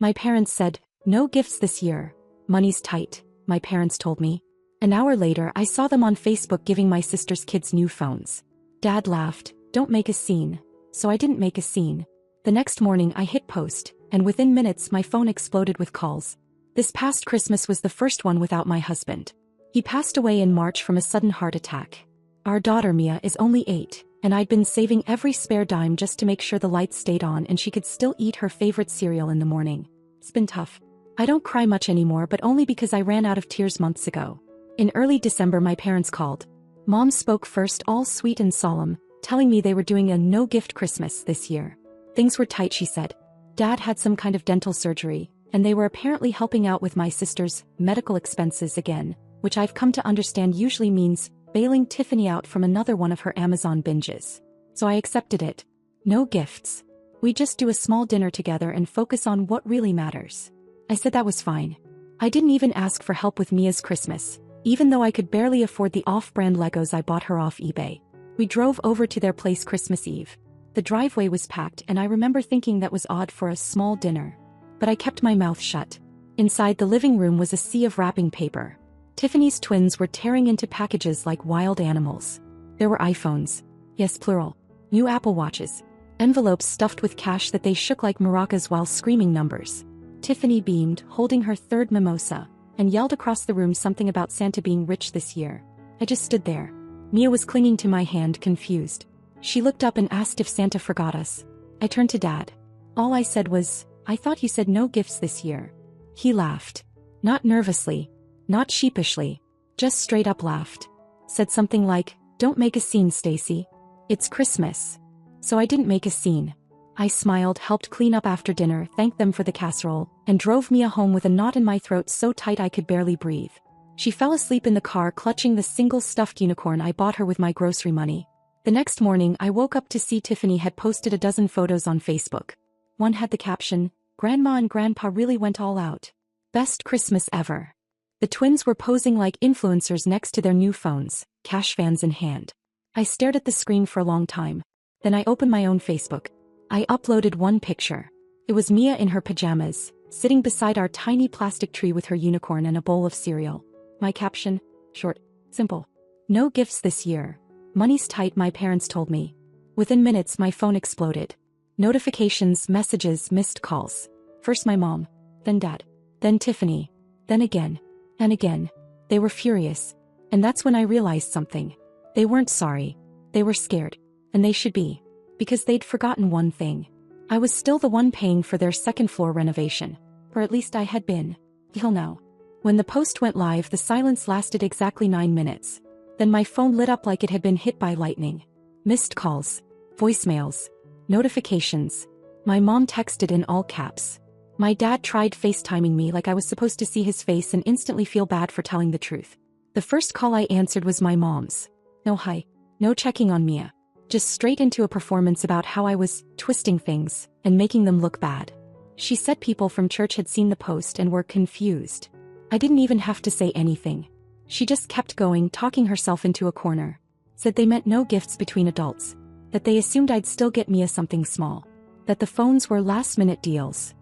My parents said, "No gifts this year. Money's tight," my parents told me. An hour later, I saw them on Facebook giving my sister's kids new phones. Dad laughed, "Don't make a scene." So I didn't make a scene. The next morning I hit post, and within minutes my phone exploded with calls. This past Christmas was the first one without my husband. He passed away in March from a sudden heart attack. Our daughter Mia is only 8, and I'd been saving every spare dime just to make sure the lights stayed on and she could still eat her favorite cereal in the morning. It's been tough. I don't cry much anymore, but only because I ran out of tears months ago. In early December my parents called. Mom spoke first, all sweet and solemn, telling me they were doing a no-gift Christmas this year. Things were tight, she said. Dad had some kind of dental surgery, and they were apparently helping out with my sister's medical expenses again, which I've come to understand usually means bailing Tiffany out from another one of her Amazon binges. So I accepted it. No gifts. We just do a small dinner together and focus on what really matters. I said that was fine. I didn't even ask for help with Mia's Christmas, even though I could barely afford the off-brand Legos I bought her off eBay. We drove over to their place Christmas Eve. The driveway was packed, and I remember thinking that was odd for a small dinner. But I kept my mouth shut. Inside the living room was a sea of wrapping paper. Tiffany's twins were tearing into packages like wild animals. There were iPhones. Yes, plural. New Apple Watches. Envelopes stuffed with cash that they shook like maracas while screaming numbers. Tiffany beamed, holding her third mimosa, and yelled across the room something about Santa being rich this year. I just stood there. Mia was clinging to my hand, confused. She looked up and asked if Santa forgot us. I turned to Dad. All I said was, "I thought you said no gifts this year." He laughed. Not nervously. Not sheepishly. Just straight up laughed. Said something like, "Don't make a scene, Stacy. It's Christmas." So I didn't make a scene. I smiled, helped clean up after dinner, thanked them for the casserole, and drove Mia home with a knot in my throat so tight I could barely breathe. She fell asleep in the car clutching the single stuffed unicorn I bought her with my grocery money. The next morning I woke up to see Tiffany had posted a dozen photos on Facebook. One had the caption, "Grandma and Grandpa really went all out. Best Christmas ever." The twins were posing like influencers next to their new phones, cash fans in hand. I stared at the screen for a long time. Then I opened my own Facebook. I uploaded one picture. It was Mia in her pajamas, sitting beside our tiny plastic tree with her unicorn and a bowl of cereal. My caption? Short, simple. No gifts this year. Money's tight, my parents told me. Within minutes my phone exploded. Notifications, messages, missed calls. First my mom, then Dad, then Tiffany, then again, and again. They were furious. And that's when I realized something. They weren't sorry. They were scared. And they should be. Because they'd forgotten one thing. I was still the one paying for their second-floor renovation. Or at least I had been. Till now. When the post went live, the silence lasted exactly 9 minutes. Then my phone lit up like it had been hit by lightning. Missed calls. Voicemails. Notifications. My mom texted in all caps. My dad tried FaceTiming me like I was supposed to see his face and instantly feel bad for telling the truth. The first call I answered was my mom's. No hi. No checking on Mia. Just straight into a performance about how I was twisting things and making them look bad. She said people from church had seen the post and were confused. I didn't even have to say anything. She just kept going, talking herself into a corner. Said they meant no gifts between adults. That they assumed I'd still get Mia something small. That the phones were last-minute deals.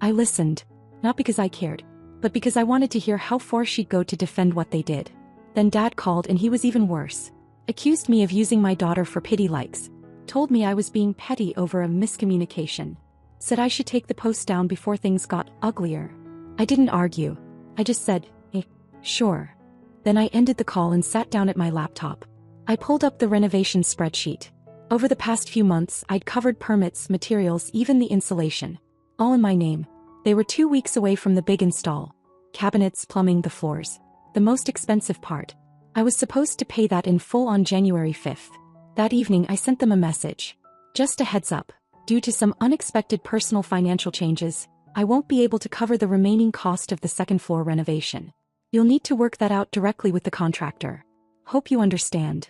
I listened. Not because I cared, but because I wanted to hear how far she'd go to defend what they did. Then Dad called, and he was even worse. Accused me of using my daughter for pity likes. Told me I was being petty over a miscommunication. Said I should take the post down before things got uglier. I didn't argue. I just said, sure. Then I ended the call and sat down at my laptop. I pulled up the renovation spreadsheet. Over the past few months, I'd covered permits, materials, even the insulation. All in my name. They were 2 weeks away from the big install. Cabinets, plumbing, the floors. The most expensive part. I was supposed to pay that in full on January 5th. That evening I sent them a message. Just a heads up. Due to some unexpected personal financial changes, I won't be able to cover the remaining cost of the second floor renovation. You'll need to work that out directly with the contractor. Hope you understand.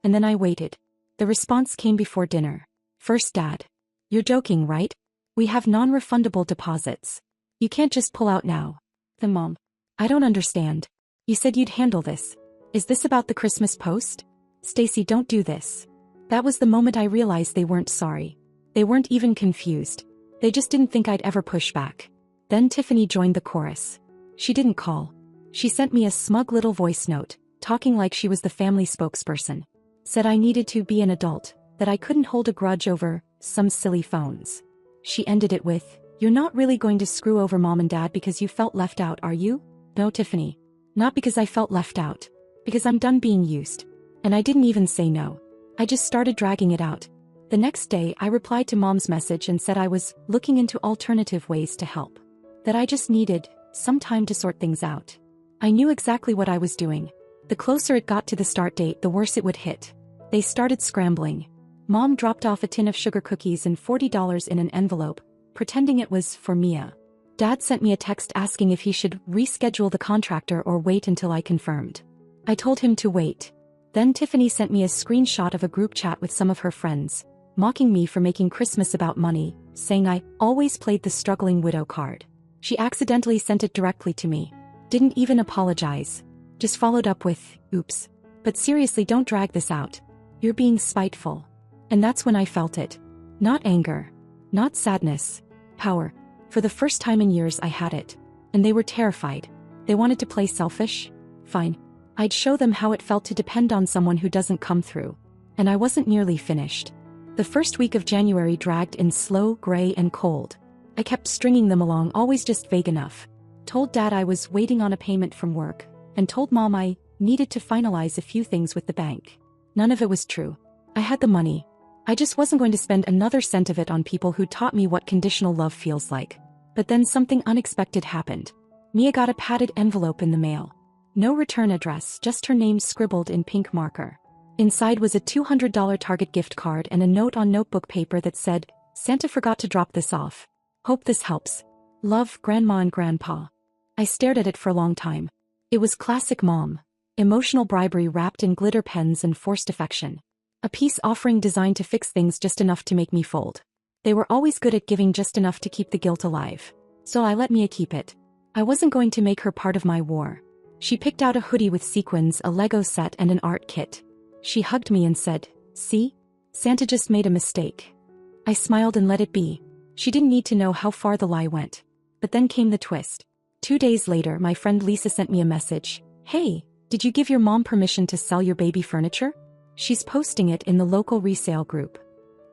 And then I waited. The response came before dinner. First Dad. You're joking, right? We have non-refundable deposits. You can't just pull out now. Then Mom. I don't understand. You said you'd handle this. Is this about the Christmas post? Stacy, don't do this. That was the moment I realized they weren't sorry. They weren't even confused. They just didn't think I'd ever push back. Then Tiffany joined the chorus. She didn't call. She sent me a smug little voice note, talking like she was the family spokesperson. Said I needed to be an adult, that I couldn't hold a grudge over some silly phones. She ended it with, "You're not really going to screw over mom and dad because you felt left out, are you?" No, Tiffany. Not because I felt left out. Because I'm done being used. And I didn't even say no. I just started dragging it out. The next day I replied to mom's message and said I was looking into alternative ways to help. That I just needed some time to sort things out. I knew exactly what I was doing. The closer it got to the start date, the worse it would hit. They started scrambling. Mom dropped off a tin of sugar cookies and $40 in an envelope, pretending it was for Mia. Dad sent me a text asking if he should reschedule the contractor or wait until I confirmed. I told him to wait. Then Tiffany sent me a screenshot of a group chat with some of her friends, mocking me for making Christmas about money, saying I always played the struggling widow card. She accidentally sent it directly to me. Didn't even apologize. Just followed up with, "Oops. But seriously, don't drag this out. You're being spiteful." And that's when I felt it. Not anger. Not sadness. Power. For the first time in years I had it. And they were terrified. They wanted to play selfish? Fine. I'd show them how it felt to depend on someone who doesn't come through. And I wasn't nearly finished. The first week of January dragged in slow, gray, and cold. I kept stringing them along, always just vague enough. Told Dad I was waiting on a payment from work, and told Mom I needed to finalize a few things with the bank. None of it was true. I had the money. I just wasn't going to spend another cent of it on people who taught me what conditional love feels like. But then something unexpected happened. Mia got a padded envelope in the mail. No return address, just her name scribbled in pink marker. Inside was a $200 Target gift card and a note on notebook paper that said, "Santa forgot to drop this off. Hope this helps. Love, Grandma and Grandpa." I stared at it for a long time. It was classic Mom. Emotional bribery wrapped in glitter pens and forced affection. A peace offering designed to fix things just enough to make me fold. They were always good at giving just enough to keep the guilt alive. So I let Mia keep it. I wasn't going to make her part of my war. She picked out a hoodie with sequins, a Lego set, and an art kit. She hugged me and said, "See? Santa just made a mistake." I smiled and let it be. She didn't need to know how far the lie went. But then came the twist. 2 days later, my friend Lisa sent me a message. "Hey, did you give your mom permission to sell your baby furniture? She's posting it in the local resale group."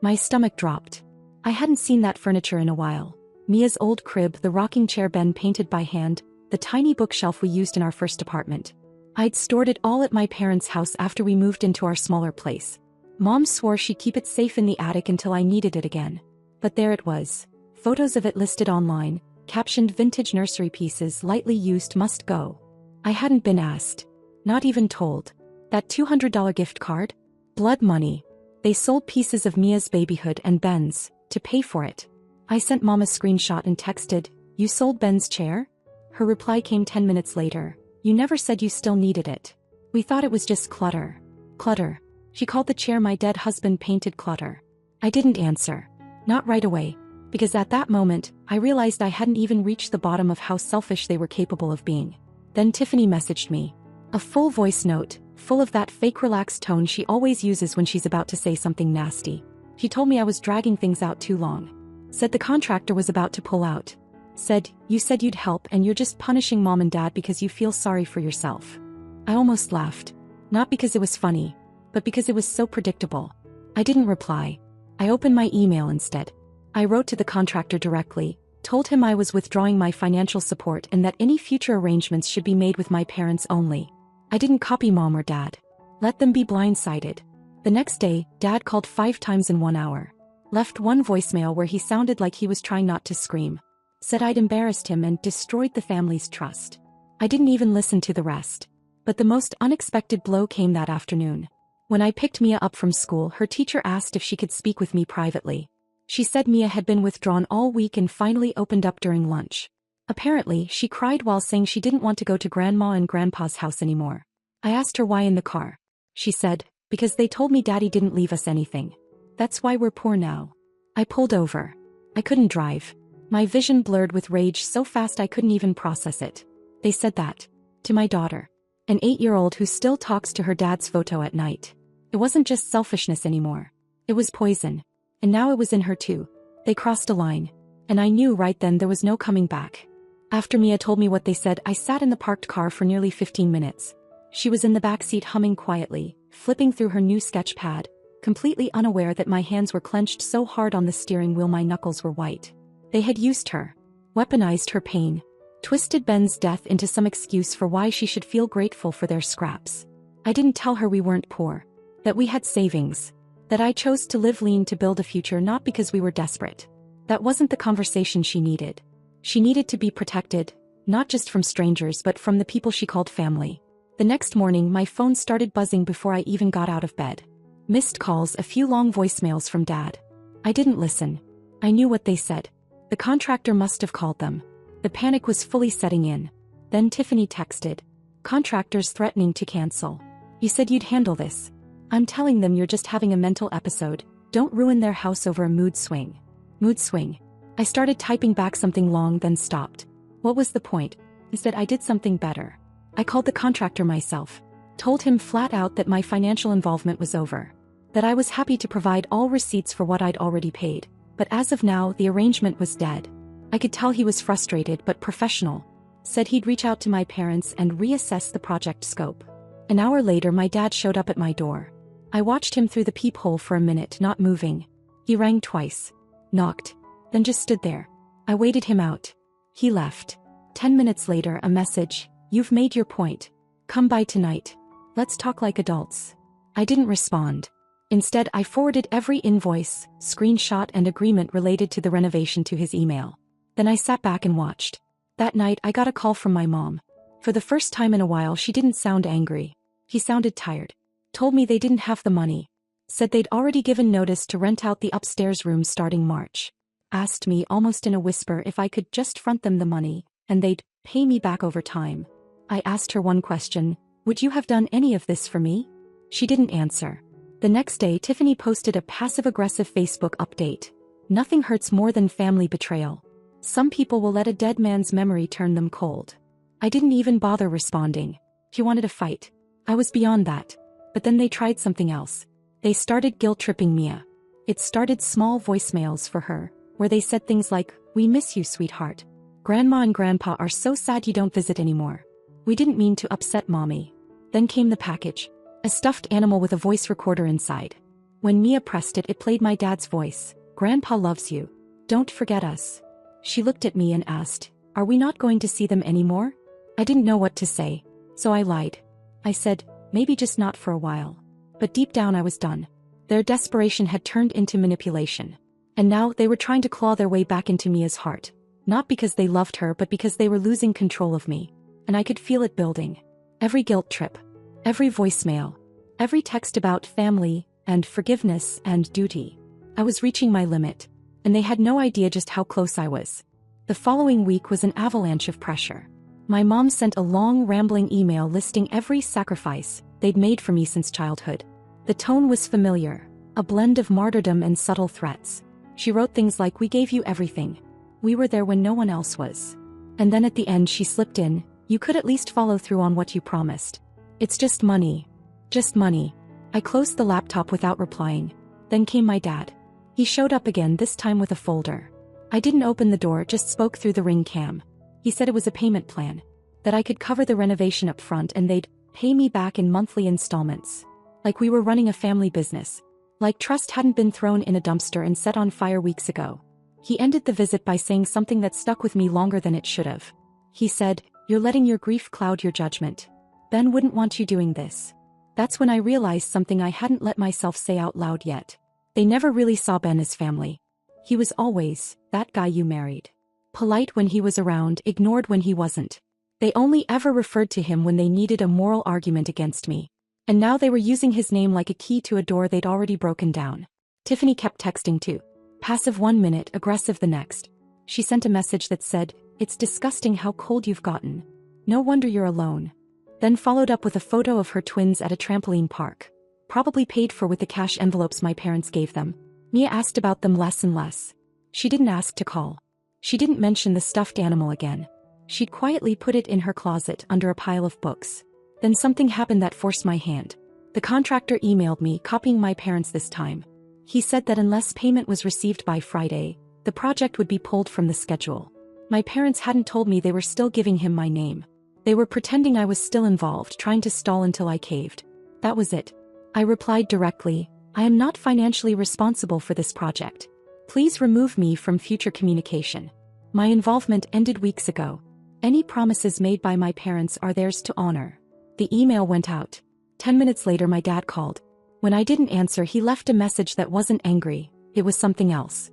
My stomach dropped. I hadn't seen that furniture in a while. Mia's old crib, the rocking chair Ben painted by hand, the tiny bookshelf we used in our first apartment. I'd stored it all at my parents' house after we moved into our smaller place. Mom swore she'd keep it safe in the attic until I needed it again. But there it was. Photos of it listed online, captioned "Vintage nursery pieces, lightly used, must go." I hadn't been asked. Not even told. That $200 gift card? Blood money. They sold pieces of Mia's babyhood and Ben's to pay for it. I sent Mom a screenshot and texted, "You sold Ben's chair?" Her reply came 10 minutes later. "You never said you still needed it. We thought it was just clutter." Clutter. She called the chair my dead husband painted clutter. I didn't answer. Not right away. Because at that moment, I realized I hadn't even reached the bottom of how selfish they were capable of being. Then Tiffany messaged me. A full voice note, full of that fake relaxed tone she always uses when she's about to say something nasty. She told me I was dragging things out too long. Said the contractor was about to pull out. Said, "You said you'd help and you're just punishing Mom and Dad because you feel sorry for yourself." I almost laughed. Not because it was funny, but because it was so predictable. I didn't reply. I opened my email instead. I wrote to the contractor directly, told him I was withdrawing my financial support and that any future arrangements should be made with my parents only. I didn't copy Mom or Dad. Let them be blindsided. The next day, Dad called 5 times in 1 hour. Left one voicemail where he sounded like he was trying not to scream. Said I'd embarrassed him and destroyed the family's trust. I didn't even listen to the rest. But the most unexpected blow came that afternoon. When I picked Mia up from school, her teacher asked if she could speak with me privately. She said Mia had been withdrawn all week and finally opened up during lunch. Apparently, she cried while saying she didn't want to go to Grandma and Grandpa's house anymore. I asked her why in the car. She said, "Because they told me Daddy didn't leave us anything. That's why we're poor now." I pulled over. I couldn't drive. My vision blurred with rage so fast I couldn't even process it. They said that. To my daughter. An 8-year-old who still talks to her dad's photo at night. It wasn't just selfishness anymore. It was poison. And now it was in her too. They crossed a line. And I knew right then there was no coming back. After Mia told me what they said, I sat in the parked car for nearly 15 minutes. She was in the backseat humming quietly, flipping through her new sketch pad, completely unaware that my hands were clenched so hard on the steering wheel my knuckles were white. They had used her, weaponized her pain, twisted Ben's death into some excuse for why she should feel grateful for their scraps. I didn't tell her we weren't poor, that we had savings, that I chose to live lean to build a future not because we were desperate. That wasn't the conversation she needed. She needed to be protected, not just from strangers but from the people she called family. The next morning my phone started buzzing before I even got out of bed. Missed calls, a few long voicemails from Dad. I didn't listen. I knew what they said. The contractor must have called them. The panic was fully setting in. Then Tiffany texted. Contractors threatening to cancel. You said you'd handle this. I'm telling them you're just having a mental episode. Don't ruin their house over a mood swing. Mood swing. I started typing back something long then stopped. What was the point? Instead I did something better. I called the contractor myself. Told him flat out that my financial involvement was over. That I was happy to provide all receipts for what I'd already paid. But as of now the arrangement was dead. I could tell he was frustrated but professional. Said he'd reach out to my parents and reassess the project scope. An hour later my dad showed up at my door. I watched him through the peephole for a minute, not moving. He rang twice. Knocked. Then just stood there. I waited him out. He left. 10 minutes later a message. You've made your point. Come by tonight. Let's talk like adults. I didn't respond. Instead I forwarded every invoice, screenshot and agreement related to the renovation to his email. Then I sat back and watched. That night I got a call from my mom. For the first time in a while she didn't sound angry. He sounded tired. Told me they didn't have the money. Said they'd already given notice to rent out the upstairs room starting March. Asked me almost in a whisper if I could just front them the money, and they'd pay me back over time. I asked her one question. Would you have done any of this for me? She didn't answer. The next day Tiffany posted a passive-aggressive Facebook update. Nothing hurts more than family betrayal. Some people will let a dead man's memory turn them cold. I didn't even bother responding. He wanted a fight. I was beyond that. But then they tried something else. They started guilt-tripping Mia. It started small voicemails for her, where they said things like, "We miss you, sweetheart. Grandma and Grandpa are so sad you don't visit anymore. We didn't mean to upset Mommy." Then came the package. A stuffed animal with a voice recorder inside. When Mia pressed it, it played my dad's voice. "Grandpa loves you. Don't forget us." She looked at me and asked, "Are we not going to see them anymore?" I didn't know what to say, so I lied. I said, "Maybe just not for a while." But deep down I was done. Their desperation had turned into manipulation. And now they were trying to claw their way back into Mia's heart. Not because they loved her but because they were losing control of me. And I could feel it building. Every guilt trip. Every voicemail. Every text about family, and forgiveness, and duty. I was reaching my limit. And they had no idea just how close I was. The following week was an avalanche of pressure. My mom sent a long rambling email listing every sacrifice they'd made for me since childhood. The tone was familiar, a blend of martyrdom and subtle threats. She wrote things like, "We gave you everything. We were there when no one else was." And then at the end she slipped in, "You could at least follow through on what you promised. It's just money. Just money." I closed the laptop without replying. Then came my dad. He showed up again, this time with a folder. I didn't open the door, just spoke through the ring cam. He said it was a payment plan. That I could cover the renovation up front and they'd pay me back in monthly installments. Like we were running a family business. Like trust hadn't been thrown in a dumpster and set on fire weeks ago. He ended the visit by saying something that stuck with me longer than it should have. He said, "You're letting your grief cloud your judgment. Ben wouldn't want you doing this." That's when I realized something I hadn't let myself say out loud yet. They never really saw Ben as family. He was always that guy you married. Polite when he was around, ignored when he wasn't. They only ever referred to him when they needed a moral argument against me. And now they were using his name like a key to a door they'd already broken down. Tiffany kept texting too. Passive 1 minute, aggressive the next. She sent a message that said, "It's disgusting how cold you've gotten. No wonder you're alone." Then followed up with a photo of her twins at a trampoline park. Probably paid for with the cash envelopes my parents gave them. Mia asked about them less and less. She didn't ask to call. She didn't mention the stuffed animal again. She'd quietly put it in her closet under a pile of books. Then something happened that forced my hand. The contractor emailed me, copying my parents this time. He said that unless payment was received by Friday, the project would be pulled from the schedule. My parents hadn't told me they were still giving him my name. They were pretending I was still involved, trying to stall until I caved. That was it. I replied directly, I am not financially responsible for this project. Please remove me from future communication. My involvement ended weeks ago. Any promises made by my parents are theirs to honor. The email went out. 10 minutes later my dad called. When I didn't answer, he left a message that wasn't angry, it was something else.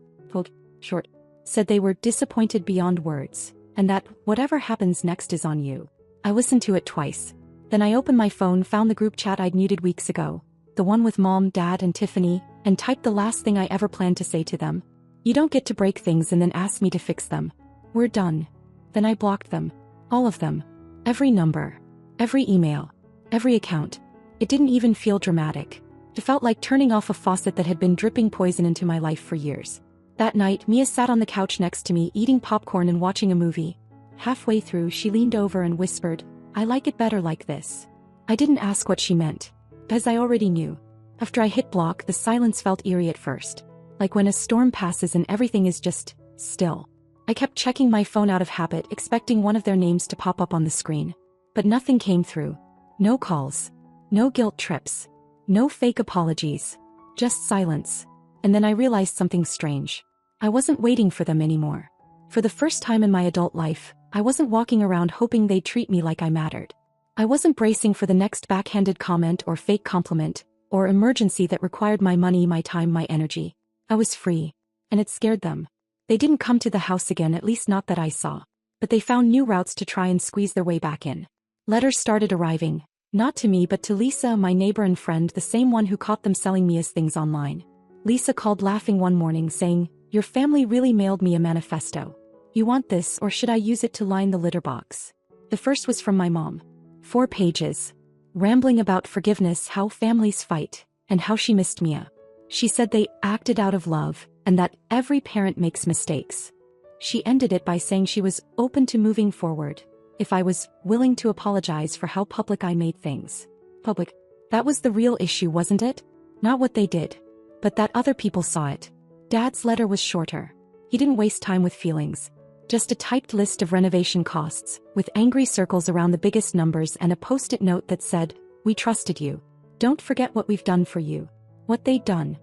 Short. Said they were disappointed beyond words, and that whatever happens next is on you. I listened to it twice. Then I opened my phone, found the group chat I'd muted weeks ago, the one with Mom, Dad, and Tiffany, and typed the last thing I ever planned to say to them. You don't get to break things and then ask me to fix them. We're done. Then I blocked them. All of them. Every number. Every email. Every account. It didn't even feel dramatic. It felt like turning off a faucet that had been dripping poison into my life for years. That night, Mia sat on the couch next to me eating popcorn and watching a movie. Halfway through, she leaned over and whispered, I like it better like this. I didn't ask what she meant, as I already knew. After I hit block, the silence felt eerie at first. Like when a storm passes and everything is just still. I kept checking my phone out of habit, expecting one of their names to pop up on the screen. But nothing came through. No calls. No guilt trips. No fake apologies. Just silence. And then I realized something strange. I wasn't waiting for them anymore. For the first time in my adult life, I wasn't walking around hoping they'd treat me like I mattered. I wasn't bracing for the next backhanded comment or fake compliment, or emergency that required my money, my time, my energy. I was free. And it scared them. They didn't come to the house again, at least not that I saw. But they found new routes to try and squeeze their way back in. Letters started arriving. Not to me but to Lisa, my neighbor and friend, the same one who caught them selling Mia's things online. Lisa called laughing one morning saying, Your family really mailed me a manifesto. You want this, or should I use it to line the litter box? The first was from my mom. 4 pages. Rambling about forgiveness, how families fight, and how she missed Mia. She said they acted out of love, and that every parent makes mistakes. She ended it by saying she was open to moving forward, if I was willing to apologize for how public I made things. Public. That was the real issue, wasn't it? Not what they did. But that other people saw it. Dad's letter was shorter. He didn't waste time with feelings. Just a typed list of renovation costs, with angry circles around the biggest numbers and a post-it note that said, We trusted you. Don't forget what we've done for you. What they'd done.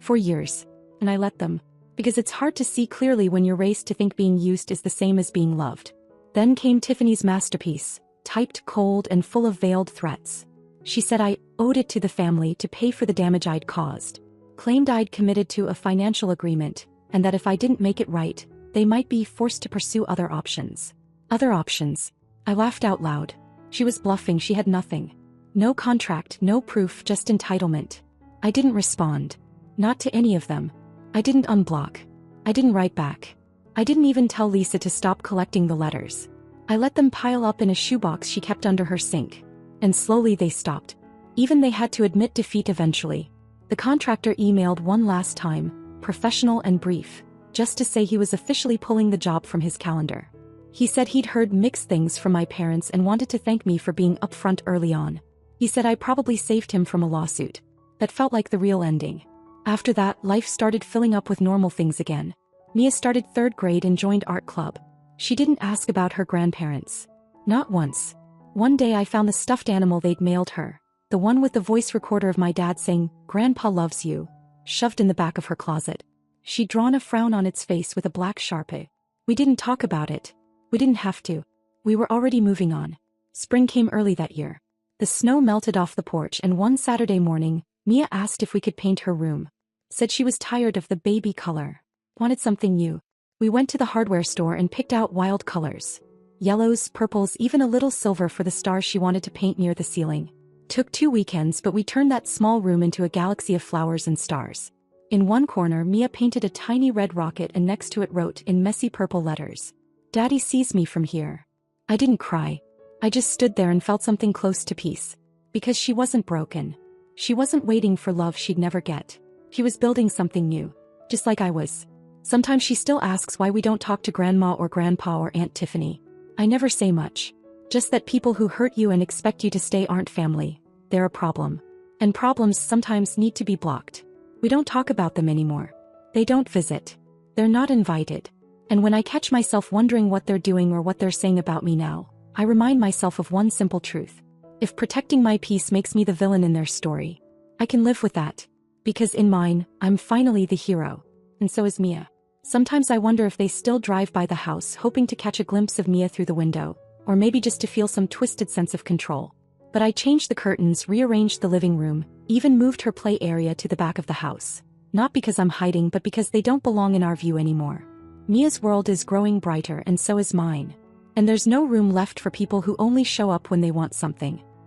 For years. And I let them. Because it's hard to see clearly when you're raised to think being used is the same as being loved. Then came Tiffany's masterpiece, typed cold and full of veiled threats. She said I owed it to the family to pay for the damage I'd caused. Claimed I'd committed to a financial agreement, and that if I didn't make it right, they might be forced to pursue other options. Other options. I laughed out loud. She was bluffing, she had nothing. No contract, no proof, just entitlement. I didn't respond. Not to any of them. I didn't unblock. I didn't write back. I didn't even tell Lisa to stop collecting the letters. I let them pile up in a shoebox she kept under her sink. And slowly they stopped. Even they had to admit defeat eventually. The contractor emailed one last time, professional and brief, just to say he was officially pulling the job from his calendar. He said he'd heard mixed things from my parents and wanted to thank me for being upfront early on. He said I probably saved him from a lawsuit. That felt like the real ending. After that, life started filling up with normal things again. Mia started 3rd grade and joined art club. She didn't ask about her grandparents. Not once. One day I found the stuffed animal they'd mailed her, the one with the voice recorder of my dad saying, Grandpa loves you, shoved in the back of her closet. She'd drawn a frown on its face with a black Sharpie. We didn't talk about it. We didn't have to. We were already moving on. Spring came early that year. The snow melted off the porch, and one Saturday morning, Mia asked if we could paint her room. Said she was tired of the baby color. Wanted something new. We went to the hardware store and picked out wild colors. Yellows, purples, even a little silver for the stars she wanted to paint near the ceiling. Took 2 weekends, but we turned that small room into a galaxy of flowers and stars. In one corner, Mia painted a tiny red rocket and next to it wrote in messy purple letters, Daddy sees me from here. I didn't cry. I just stood there and felt something close to peace. Because she wasn't broken. She wasn't waiting for love she'd never get. She was building something new. Just like I was. Sometimes she still asks why we don't talk to Grandma or Grandpa or Aunt Tiffany. I never say much. Just that people who hurt you and expect you to stay aren't family. They're a problem. And problems sometimes need to be blocked. We don't talk about them anymore. They don't visit. They're not invited. And when I catch myself wondering what they're doing or what they're saying about me now, I remind myself of one simple truth. If protecting my peace makes me the villain in their story, I can live with that. Because in mine, I'm finally the hero. And so is Mia. Sometimes I wonder if they still drive by the house hoping to catch a glimpse of Mia through the window, or maybe just to feel some twisted sense of control. But I changed the curtains, rearranged the living room, even moved her play area to the back of the house. Not because I'm hiding, but because they don't belong in our view anymore. Mia's world is growing brighter and so is mine. And there's no room left for people who only show up when they want something.